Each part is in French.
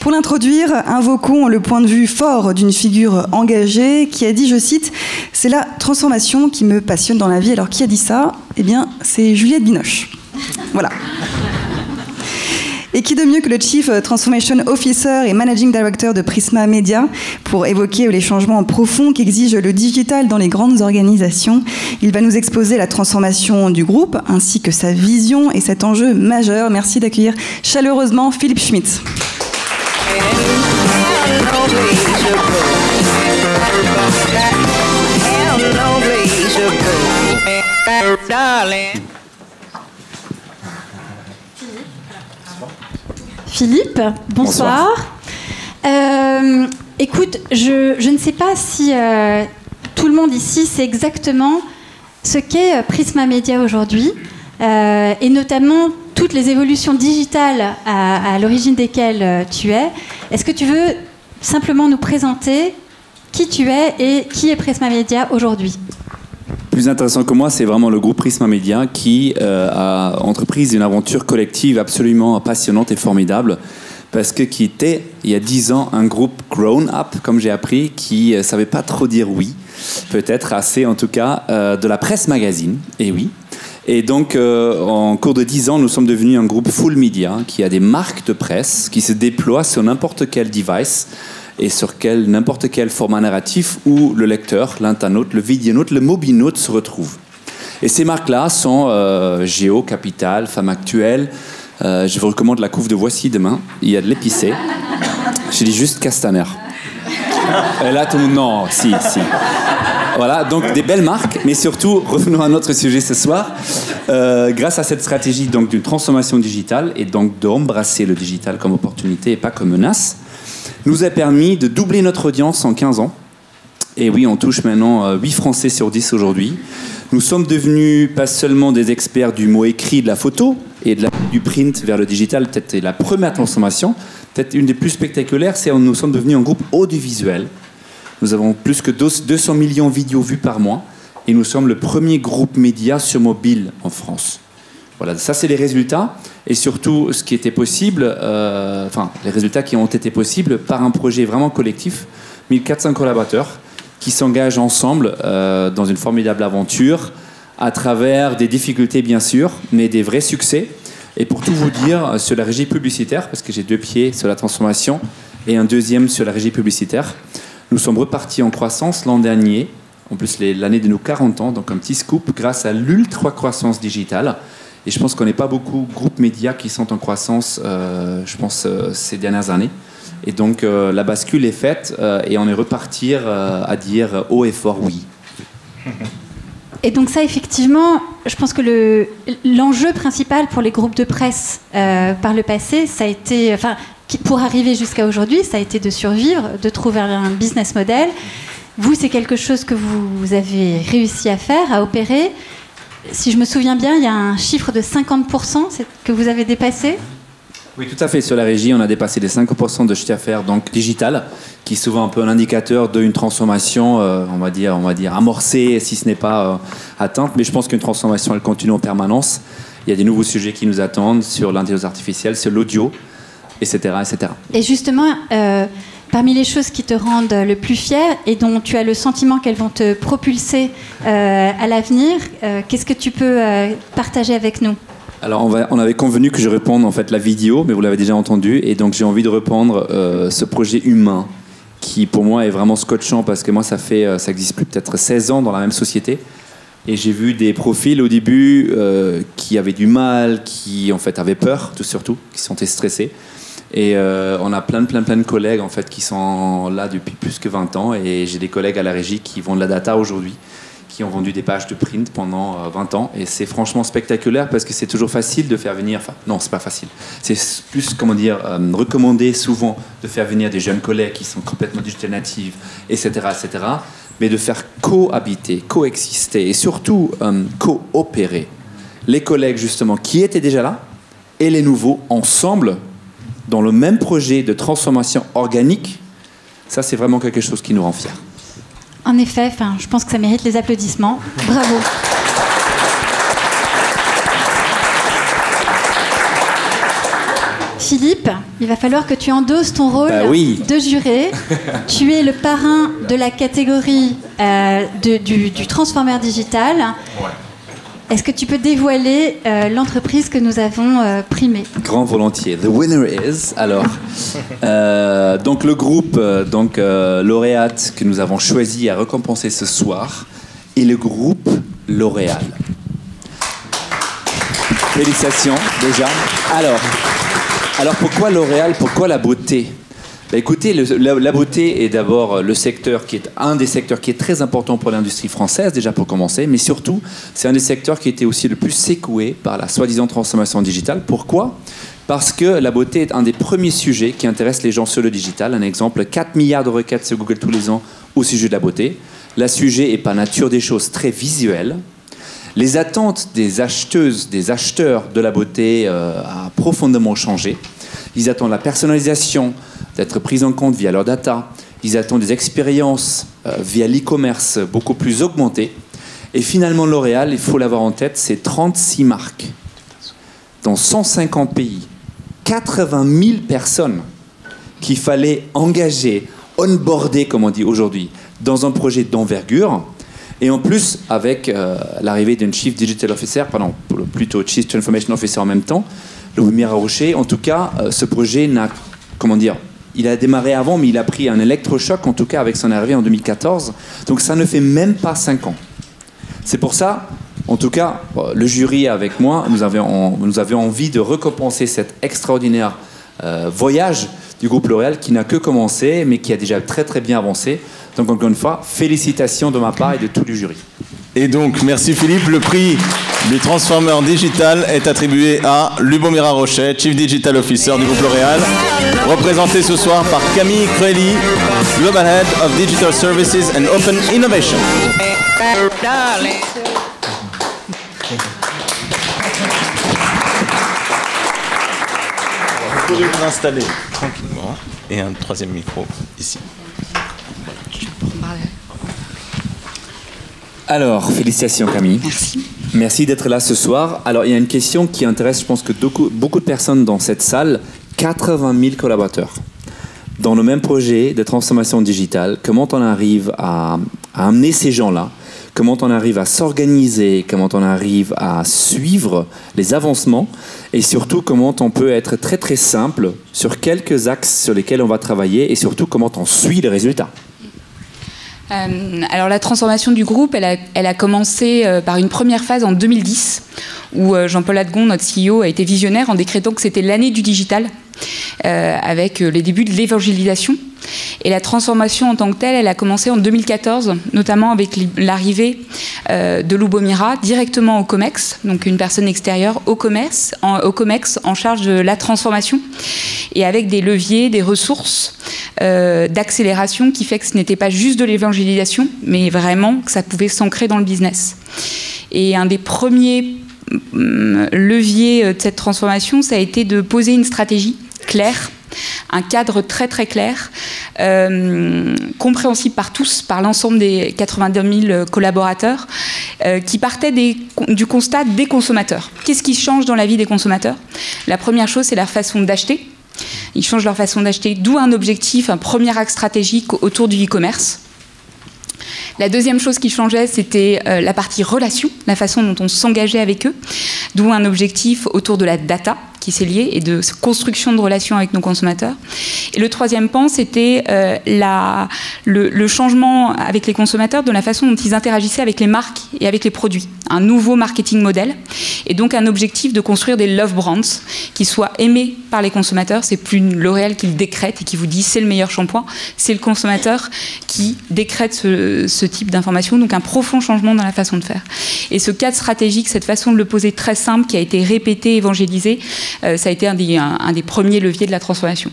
Pour l'introduire, invoquons le point de vue fort d'une figure engagée qui a dit, je cite, « C'est la transformation qui me passionne dans la vie ». Alors, qui a dit ça ? Eh bien, c'est Juliette Binoche. Voilà. Et qui de mieux que le Chief Transformation Officer et Managing Director de Prisma Media pour évoquer les changements profonds qu'exige le digital dans les grandes organisations. Il va nous exposer la transformation du groupe ainsi que sa vision et cet enjeu majeur. Merci d'accueillir chaleureusement Philippe Schmitt. Philippe, bonsoir. Écoute, je ne sais pas si tout le monde ici sait exactement ce qu'est Prisma Media aujourd'hui, et notamment toutes les évolutions digitales à l'origine desquelles tu es. Est-ce que tu veux simplement nous présenter qui tu es et qui est Prisma Media aujourd'hui ? Plus intéressant que moi, c'est vraiment le groupe Prisma Media qui a entrepris une aventure collective absolument passionnante et formidable, parce que qui était, il y a 10 ans, un groupe grown-up, comme j'ai appris, qui ne savait pas trop dire oui, peut-être assez en tout cas, de la presse magazine, et oui. Et donc, en cours de 10 ans, nous sommes devenus un groupe full media qui a des marques de presse qui se déploient sur n'importe quel device et sur n'importe quel format narratif où le lecteur, l'internaute, le vidéonaute, le mobinaute se retrouvent. Et ces marques-là sont Géo, Capital, Femme Actuelle. Je vous recommande la couve de Voici demain. Il y a de l'épicé. Je dis juste Castaner. Et là, tout le monde... Non, si. Voilà, donc des belles marques, mais surtout, revenons à notre sujet ce soir. Grâce à cette stratégie donc, d'une transformation digitale et donc d'embrasser le digital comme opportunité et pas comme menace, nous a permis de doubler notre audience en 15 ans. Et oui, on touche maintenant 8 Français sur 10 aujourd'hui. Nous sommes devenus pas seulement des experts du mot écrit, de la photo et du print vers le digital, peut-être la première transformation, peut-être une des plus spectaculaires, c'est que nous sommes devenus un groupe audiovisuel. Nous avons plus que 200 millions de vidéos vues par mois et nous sommes le premier groupe média sur mobile en France. Voilà, ça c'est les résultats et surtout ce qui était possible, les résultats qui ont été possibles par un projet vraiment collectif, 1400 collaborateurs qui s'engagent ensemble dans une formidable aventure à travers des difficultés bien sûr, mais des vrais succès. Et pour tout vous dire, sur la régie publicitaire, parce que j'ai 2 pieds sur la transformation et un deuxième sur la régie publicitaire, nous sommes repartis en croissance l'an dernier, en plus l'année de nos 40 ans, donc un petit scoop grâce à l'ultra-croissance digitale. Et je pense qu'on n'est pas beaucoup de groupes médias qui sont en croissance, ces dernières années. Et donc la bascule est faite et on est reparti à dire haut et fort oui. Et donc ça, effectivement, je pense que l'enjeu principal pour les groupes de presse par le passé, ça a été, pour arriver jusqu'à aujourd'hui, ça a été de survivre, de trouver un business model. Vous, c'est quelque chose que vous avez réussi à faire, à opérer. Si je me souviens bien, il y a un chiffre de 50% que vous avez dépassé. Oui, tout à fait. Sur la régie, on a dépassé les 5% de chiffre d'affaires donc digital, qui est souvent un peu un indicateur d'une transformation, on va dire amorcée, si ce n'est pas atteinte. Mais je pense qu'une transformation, elle continue en permanence. Il y a des nouveaux sujets qui nous attendent sur l'intelligence artificielle, sur l'audio, etc., etc. Et justement, parmi les choses qui te rendent le plus fier et dont tu as le sentiment qu'elles vont te propulser à l'avenir, qu'est-ce que tu peux partager avec nous ? Alors on avait convenu que je réponde en fait la vidéo, mais vous l'avez déjà entendu, et donc j'ai envie de reprendre ce projet humain qui pour moi est vraiment scotchant parce que moi ça existe plus peut-être 16 ans dans la même société, et j'ai vu des profils au début qui avaient du mal, qui en fait avaient peur, tout surtout, qui se sentaient stressés. Et on a plein de collègues en fait qui sont là depuis plus que 20 ans, et j'ai des collègues à la régie qui vendent de la data aujourd'hui, qui ont vendu des pages de print pendant 20 ans, et c'est franchement spectaculaire parce que c'est toujours facile de faire venir, non c'est pas facile, c'est plus recommandé souvent de faire venir des jeunes collègues qui sont complètement digital natives, etc., mais de faire cohabiter, coexister et surtout coopérer les collègues justement qui étaient déjà là et les nouveaux ensemble dans le même projet de transformation organique. Ça c'est vraiment quelque chose qui nous rend fiers. En effet, je pense que ça mérite les applaudissements. Bravo. Philippe, il va falloir que tu endosses ton rôle de juré. Tu es le parrain de la catégorie du Transformer Digital. Ouais. Est-ce que tu peux dévoiler l'entreprise que nous avons primée? Grand volontiers. The winner is... Alors, donc le groupe lauréate que nous avons choisi à récompenser ce soir est le groupe L'Oréal. Félicitations déjà. Alors pourquoi L'Oréal? Pourquoi la beauté? Écoutez, la beauté est d'abord le secteur qui est un des secteurs qui est très important pour l'industrie française, déjà pour commencer, mais surtout, c'est un des secteurs qui était aussi le plus secoué par la soi-disant transformation digitale. Pourquoi? Parce que la beauté est un des premiers sujets qui intéressent les gens sur le digital. Un exemple, 4 milliards de requêtes sur Google tous les ans au sujet de la beauté. Le sujet est par nature des choses très visuelles. Les attentes des acheteuses, des acheteurs de la beauté a profondément changé. Ils attendent la personnalisation, d'être pris en compte via leurs data. Ils attendent des expériences via l'e-commerce beaucoup plus augmentées. Et finalement, L'Oréal, il faut l'avoir en tête, c'est 36 marques dans 150 pays, 80 000 personnes qu'il fallait engager, onboarder, comme on dit aujourd'hui, dans un projet d'envergure. Et en plus, avec l'arrivée d'un Chief Digital Officer, plutôt Chief Transformation Officer en même temps, Lubomira Rocher, en tout cas, ce projet n'a, il a démarré avant, mais il a pris un électrochoc, en tout cas avec son arrivée en 2014. Donc ça ne fait même pas 5 ans. C'est pour ça, en tout cas, le jury avec moi, nous avions envie de récompenser cet extraordinaire voyage du groupe L'Oréal qui n'a que commencé, mais qui a déjà très très bien avancé. Donc encore une fois, félicitations de ma part et de tout le jury. Et donc, merci Philippe. Le prix du Transformer Digital est attribué à Lubomira Rocher, Chief Digital Officer du groupe L'Oréal, représenté ce soir par Camille Cruelly, Global Head of Digital Services and Open Innovation. Vous pouvez vous installer tranquillement. Et un troisième micro ici. Alors, félicitations Camille. Merci. Merci d'être là ce soir. Alors, il y a une question qui intéresse, je pense que beaucoup de personnes dans cette salle, 80 000 collaborateurs. Dans le même projet de transformation digitale, comment on arrive à amener ces gens-là? Comment on arrive à s'organiser? Comment on arrive à suivre les avancements? Et surtout, comment on peut être très très simple sur quelques axes sur lesquels on va travailler et surtout, comment on suit les résultats? Alors la transformation du groupe, elle a commencé par une première phase en 2010 où Jean-Paul Adgon, notre CEO, a été visionnaire en décrétant que c'était l'année du digital avec les débuts de l'évangélisation. Et la transformation en tant que telle, elle a commencé en 2014, notamment avec l'arrivée de Lubomira directement au COMEX, donc une personne extérieure au COMEX en charge de la transformation, et avec des leviers, des ressources d'accélération qui fait que ce n'était pas juste de l'évangélisation, mais vraiment que ça pouvait s'ancrer dans le business. Et un des premiers leviers de cette transformation, ça a été de poser une stratégie claire, un cadre très très clair, compréhensible par tous, par l'ensemble des 82 000 collaborateurs, qui partaient du constat des consommateurs. Qu'est-ce qui change dans la vie des consommateurs? La première chose, c'est leur façon d'acheter. Ils changent leur façon d'acheter, d'où un objectif, un premier axe stratégique autour du e-commerce. La deuxième chose qui changeait, c'était la partie relation, la façon dont on s'engageait avec eux, d'où un objectif autour de la data qui s'est lié et de construction de relations avec nos consommateurs. Et le troisième pan, c'était le changement avec les consommateurs de la façon dont ils interagissaient avec les marques et avec les produits. Un nouveau marketing model et donc un objectif de construire des love brands qui soient aimés par les consommateurs. C'est plus L'Oréal qui le décrète et qui vous dit c'est le meilleur shampoing, c'est le consommateur qui décrète ce type d'information, donc un profond changement dans la façon de faire. Et ce cadre stratégique, cette façon de le poser très simple, qui a été répété, évangélisé, ça a été un des premiers leviers de la transformation.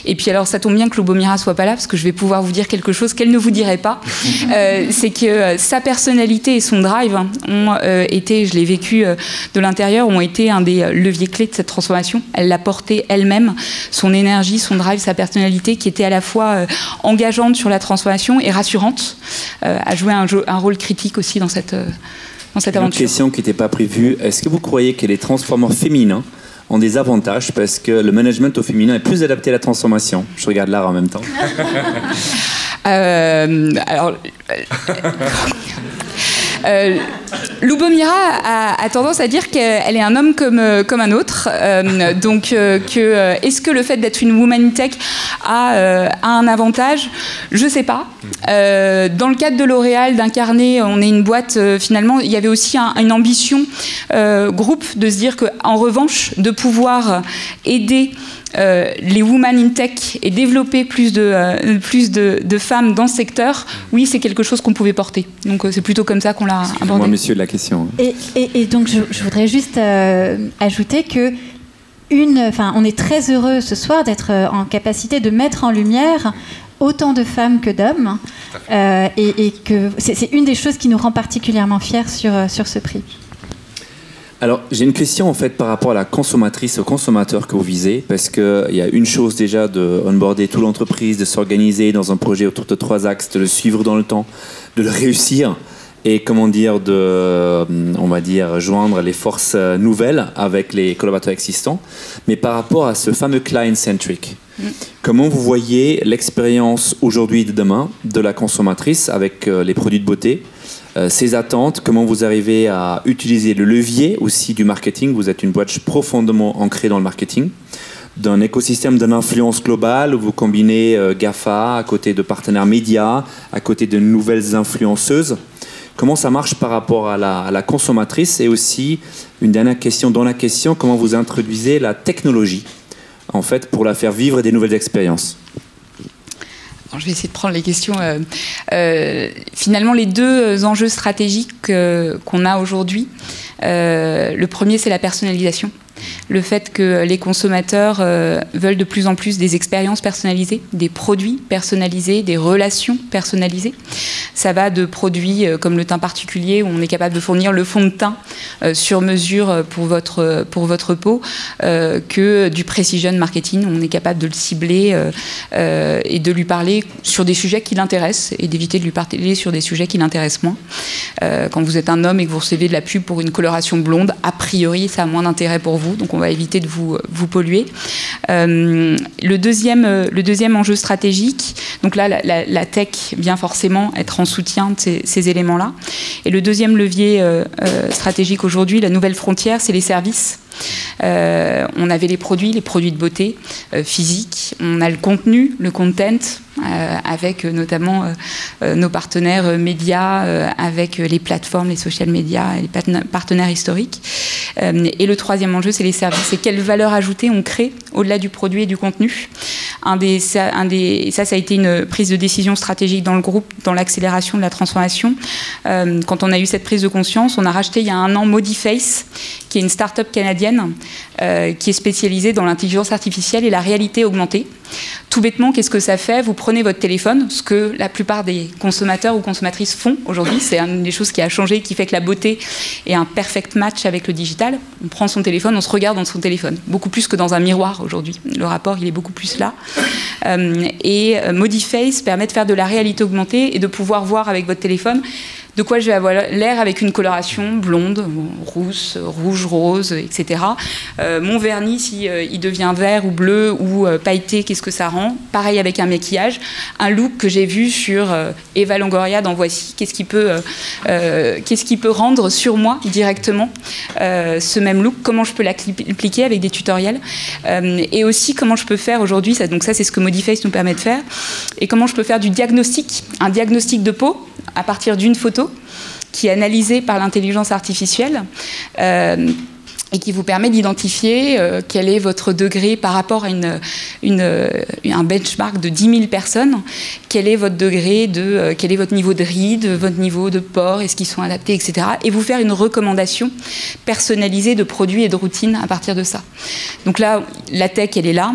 Et puis alors, ça tombe bien que Lubomira soit pas là, parce que je vais pouvoir vous dire quelque chose qu'elle ne vous dirait pas. C'est que sa personnalité et son drive ont été, je l'ai vécu de l'intérieur, ont été un des leviers clés de cette transformation. Elle l'a porté elle-même, son énergie, son drive, sa personnalité, qui était à la fois engageante sur la transformation et rassurante, a joué un rôle critique aussi dans cette aventure. Une question qui n'était pas prévue. Est-ce que vous croyez que les transformeurs féminins ont des avantages parce que le management au féminin est plus adapté à la transformation. Je regarde l'art en même temps. Lubomira a tendance à dire qu'elle est un homme comme un autre. Est-ce que le fait d'être une woman in tech a un avantage? Je ne sais pas. Dans le cadre de L'Oréal, d'Incarner, on est une boîte, finalement, il y avait aussi une ambition groupe de se dire qu'en revanche, de pouvoir aider les women in tech et développer plus de femmes dans ce secteur, oui, c'est quelque chose qu'on pouvait porter. Donc c'est plutôt comme ça qu'on l'a abordé. Moi, monsieur, de la question. Et donc je voudrais juste ajouter que on est très heureux ce soir d'être en capacité de mettre en lumière autant de femmes que d'hommes, et que c'est une des choses qui nous rend particulièrement fiers sur ce prix. Alors, j'ai une question en fait par rapport à la consommatrice, au consommateur que vous visez, parce qu'il y a une chose déjà de onboarder toute l'entreprise, de s'organiser dans un projet autour de 3 axes, de le suivre dans le temps, de le réussir, et comment dire, on va dire, joindre les forces nouvelles avec les collaborateurs existants. Mais par rapport à ce fameux client-centric, comment vous voyez l'expérience aujourd'hui et de demain de la consommatrice avec les produits de beauté, ses attentes, comment vous arrivez à utiliser le levier aussi du marketing? Vous êtes une boîte profondément ancrée dans le marketing, d'un écosystème d'une influence globale où vous combinez GAFA à côté de partenaires médias, à côté de nouvelles influenceuses. Comment ça marche par rapport à la consommatrice? Et aussi, une dernière question dans la question, comment vous introduisez la technologie en fait, pour la faire vivre des nouvelles expériences? Alors, je vais essayer de prendre les questions. Finalement, les deux enjeux stratégiques qu'on a aujourd'hui, le premier, c'est la personnalisation. Le fait que les consommateurs veulent de plus en plus des expériences personnalisées, des produits personnalisés, des relations personnalisées. Ça va de produits comme le teint particulier, où on est capable de fournir le fond de teint sur mesure pour votre peau, que du precision marketing, où on est capable de le cibler et de lui parler sur des sujets qui l'intéressent et d'éviter de lui parler sur des sujets qui l'intéressent moins. Quand vous êtes un homme et que vous recevez de la pub pour une coloration blonde, a priori, ça a moins d'intérêt pour vous. Donc on va éviter de vous polluer. Le deuxième enjeu stratégique, donc là la tech vient forcément être en soutien de ces éléments-là. Et le deuxième levier stratégique aujourd'hui, la nouvelle frontière, c'est les services. On avait les produits de beauté physiques, on a le contenu, le content, avec notamment nos partenaires médias, avec les plateformes, les social médias, les partenaires historiques. Et le troisième enjeu, c'est les services. C'est quelle valeur ajoutée on crée au-delà du produit et du contenu. Ça a été une prise de décision stratégique dans le groupe, dans l'accélération de la transformation. Quand on a eu cette prise de conscience, on a racheté il y a 1 an Modiface, qui est une start-up canadienne qui est spécialisée dans l'intelligence artificielle et la réalité augmentée. Tout bêtement, qu'est-ce que ça fait? Vous prenez votre téléphone, ce que la plupart des consommateurs ou consommatrices font aujourd'hui. C'est une des choses qui a changé, qui fait que la beauté est un perfect match avec le digital. On prend son téléphone, on se regarde dans son téléphone, beaucoup plus que dans un miroir aujourd'hui. Le rapport, il est beaucoup plus là. Et Modiface permet de faire de la réalité augmentée et de pouvoir voir avec votre téléphone de quoi je vais avoir l'air avec une coloration blonde, rousse, rouge, rose, etc. Mon vernis, si il devient vert ou bleu ou pailleté, qu'est-ce que ça rend? Pareil avec un maquillage. Un look que j'ai vu sur Eva Longoria dans Voici, qu'est-ce qui peut rendre sur moi directement ce même look? Comment je peux l'appliquer avec des tutoriels? Et aussi comment je peux faire aujourd'hui, donc ça c'est ce que Modiface nous permet de faire, et comment je peux faire du diagnostic, un diagnostic de peau à partir d'une photo qui est analysée par l'intelligence artificielle et qui vous permet d'identifier quel est votre degré par rapport à un benchmark de 10 000 personnes, quel est votre degré quel est votre niveau de rides, votre niveau de pores, est-ce qu'ils sont adaptés, etc. Et vous faire une recommandation personnalisée de produits et de routines à partir de ça. Donc là, la tech, elle est là.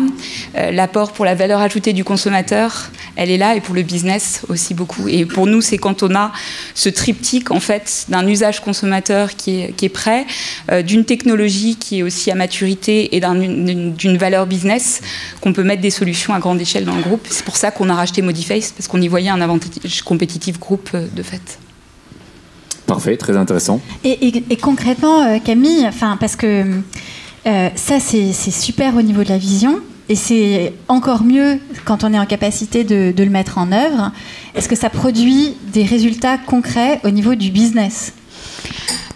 L'apport pour la valeur ajoutée du consommateur, elle est là, et pour le business aussi beaucoup. Et pour nous, c'est quand on a ce triptyque en fait d'un usage consommateur qui est prêt, d'une technologie qui est aussi à maturité et d'une valeur business, qu'on peut mettre des solutions à grande échelle dans le groupe. C'est pour ça qu'on a racheté Modiface, parce qu'on y voyait un avantage compétitif groupe de fait. Parfait, très intéressant. Et concrètement, Camille, parce que Ça, c'est super au niveau de la vision. Et c'est encore mieux quand on est en capacité de le mettre en œuvre. Est-ce que ça produit des résultats concrets au niveau du business ?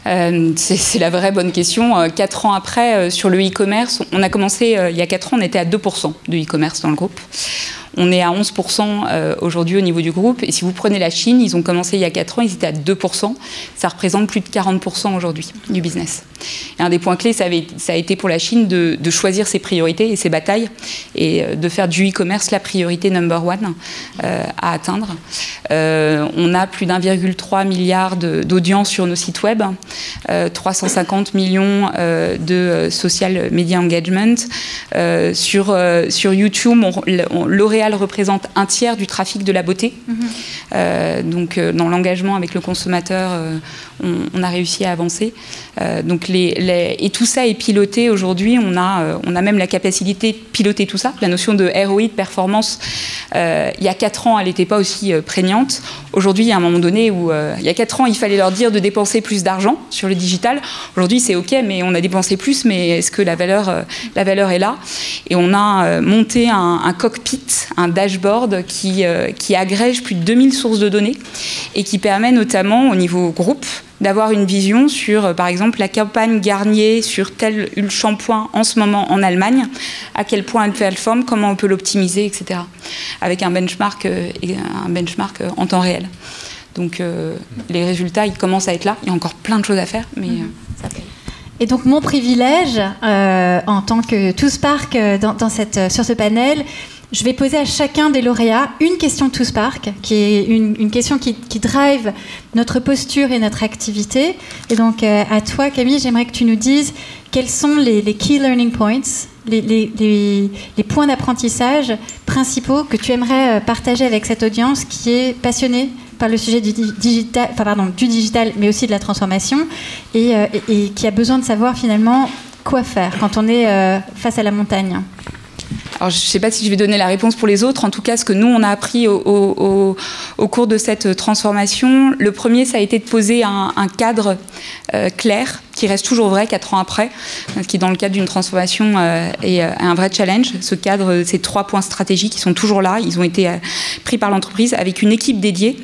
C'est la vraie bonne question. 4 ans après, sur le e-commerce, on a commencé, il y a 4 ans, on était à 2% de e-commerce dans le groupe. On est à 11% aujourd'hui au niveau du groupe. Et si vous prenez la Chine, ils ont commencé il y a 4 ans, ils étaient à 2%. Ça représente plus de 40% aujourd'hui du business. Et un des points clés, ça a été pour la Chine de choisir ses priorités et ses batailles et de faire du e-commerce la priorité number one à atteindre. On a plus d'1,3 milliard d'audience sur nos sites web, 350 millions de social media engagement. Sur YouTube, L'Oréal représente un tiers du trafic de la beauté. Donc, dans l'engagement avec le consommateur, on a réussi à avancer. Et tout ça est piloté aujourd'hui. On a même la capacité de piloter tout ça. La notion de ROI, de performance, il y a 4 ans, elle n'était pas aussi prégnante. Aujourd'hui, il y a un moment donné où, il y a 4 ans, il fallait leur dire de dépenser plus d'argent sur le digital. Aujourd'hui, c'est OK, mais on a dépensé plus, mais est-ce que la valeur est là ? Et on a monté un cockpit, un dashboard qui agrège plus de 2000 sources de données et qui permet notamment au niveau groupe d'avoir une vision sur, par exemple, la campagne Garnier sur tel shampoing en ce moment en Allemagne, à quel point elle performe, comment on peut l'optimiser, etc. Avec un benchmark en temps réel. Donc les résultats, ils commencent à être là. Il y a encore plein de choses à faire, mais ça paye. Et donc mon privilège, en tant que TooSpark sur ce panel, je vais poser à chacun des lauréats une question TooSpark, qui est une question qui drive notre posture et notre activité. Et donc, à toi, Camille, j'aimerais que tu nous dises quels sont les key learning points, les points d'apprentissage principaux que tu aimerais partager avec cette audience qui est passionnée par le sujet du digital, mais aussi de la transformation, et qui a besoin de savoir finalement quoi faire quand on est face à la montagne. Alors, je ne sais pas si je vais donner la réponse pour les autres. En tout cas, ce que nous, on a appris au cours de cette transformation, le premier, ça a été de poser un cadre clair, qui reste toujours vrai 4 ans après, qui, dans le cadre d'une transformation, est un vrai challenge. Ce cadre, ces 3 points stratégiques, qui sont toujours là. Ils ont été pris par l'entreprise avec une équipe dédiée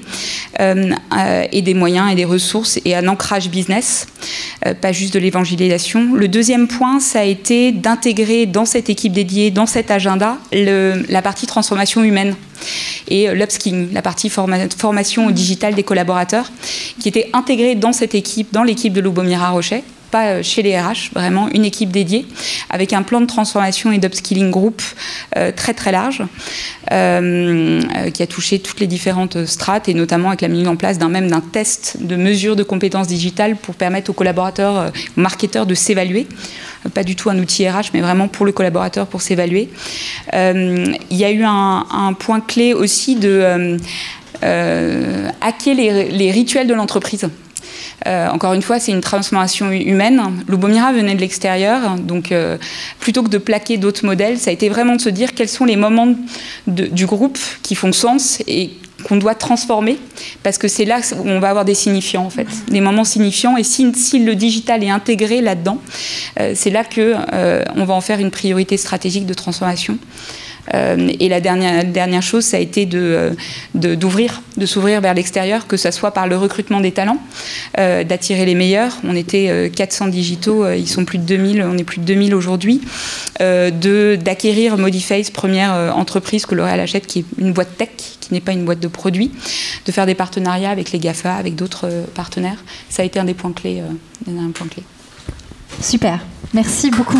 et des moyens et des ressources et un ancrage business, pas juste de l'évangélisation. Le deuxième point, ça a été d'intégrer dans cette équipe dédiée, dans cet agenda, la partie transformation humaine et l'upskilling, la partie formation au digital des collaborateurs, qui était intégrée dans cette équipe, dans l'équipe de Lubomira Rochet, pas chez les RH, vraiment une équipe dédiée, avec un plan de transformation et d'upskilling groupe très très large, qui a touché toutes les différentes strates, et notamment avec la mise en place d'un test de mesure de compétences digitales pour permettre aux collaborateurs, aux marketeurs de s'évaluer. Pas du tout un outil RH, mais vraiment pour le collaborateur, pour s'évaluer. Il y a eu un point clé aussi de hacker les rituels de l'entreprise. Encore une fois, c'est une transformation humaine. Lubomira venait de l'extérieur, donc plutôt que de plaquer d'autres modèles, ça a été vraiment de se dire quels sont les moments du groupe qui font sens et qu'on doit transformer, parce que c'est là où on va avoir des signifiants, en fait, des moments signifiants, et si le digital est intégré là-dedans, c'est là qu'on va en faire une priorité stratégique de transformation. Et la dernière chose, ça a été de s'ouvrir vers l'extérieur, que ce soit par le recrutement des talents, d'attirer les meilleurs. On était 400 digitaux, ils sont plus de 2000, on est plus de 2000 aujourd'hui. D'acquérir Modiface, première entreprise que L'Oréal achète, qui est une boîte tech, qui n'est pas une boîte de produits, de faire des partenariats avec les GAFA, avec d'autres partenaires. Ça a été un des points clés. Super, merci beaucoup.